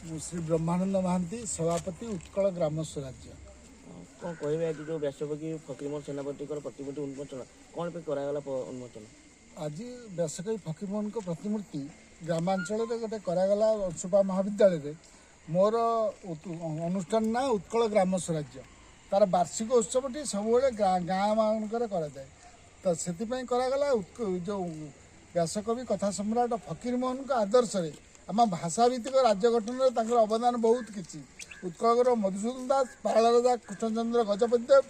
श्री ब्रह्मानंद महांती सभापति उत्कल ग्राम स्वराज्य। कौन कहबे आज जो व्यासकवि फकीरमोहन सेनापति प्रतिमूर्ति उन्मोचन कौन पे करागला उन्मोचन? आज व्यासकवि फकीरमोहन को प्रतिमूर्ति ग्रामांचल गोटे करागला अंशुपा महाविद्यालय मोर अनुष्ठान ना उत्कल ग्राम स्वराज्य तार वार्षिक उत्सवटी सब गाँ मानकर कराए तो से करागला जो व्यासकवि कथा सम्राट फकीरमोहन का आदर्श आम भाषाभित्तिक राज्य गठन में अवदान बहुत किसी उत्कल मधुसूदन दास पाराला राजा कृष्णचंद्र गजपतिदेव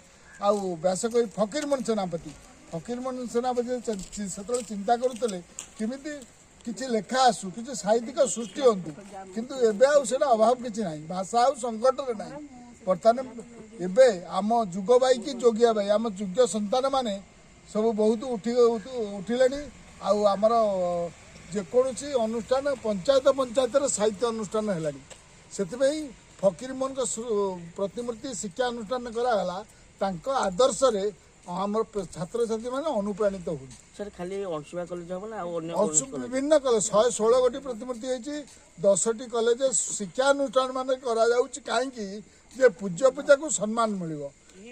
आउ व्यासकवि फकीरमोहन सेनापति से चिंता करुले किमिति किसी लेखा आसू किसी साहित्यिक सृष्टि हूँ किंतु एबे आउटा अभाव किसी ना भाषा आउ संकट ना बर्तमान एबे आम जुग भाई कि जोगिया भाई आम योग्य संतान माने सब बहुत उठिले आमर जेकोसी अनुष्ठान पंचायत साहित्य अनुष्ठान है से फकीरमोहन प्रतिमूर्ति शिक्षा अनुष्ठान करागला आदर्श रे आम छात्र छात्री मैंने अनुप्राणित हो सर खाली अंशुपा कॉलेज हम ना विभिन्न कॉलेज 116 गोटी प्रतिमूर्ति होती 10टी कॉलेज शिक्षानुष्ठान मान कहीं पूज्य पूजा को सम्मान मिल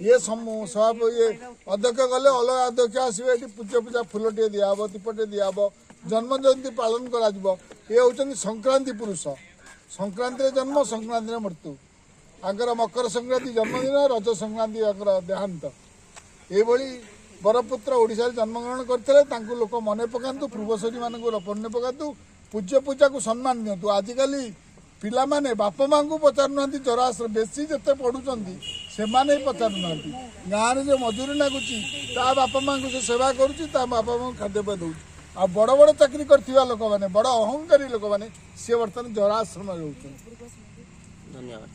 ये सब ये अध्यक्ष गले अलग अध्यक्ष आसवे पूज्य पूजा फुलटे दिहब दीपटे दिहब जन्म जयंती पालन कर संक्रांति पुरुष संक्रांति जन्म संक्रांति मृत्यु आंकर मकर संक्रांति जन्मदिन रज संक्रांति देहांत ये बरपुत्र ओडिशा जन्मग्रहण करते लोक मन पकातु पूर्वसरी मान मन पकातु पूज्य पूजा को सम्मान दिंतु आजिकल पिला माने बापा माँ को पचारू ना जराश्र बेसी जिते पढ़ुं से पचारू ना गाँव जो मजूरी लगुच बापा माँ को सेवा करुच्चा बापा माँ खाद्यपेय दौर आ बड़ बड़ चाकरी कर लोक मैंने बड़ अहंकारी लोक मैंने सी बर्तमान जराश्रम रोच। धन्यवाद।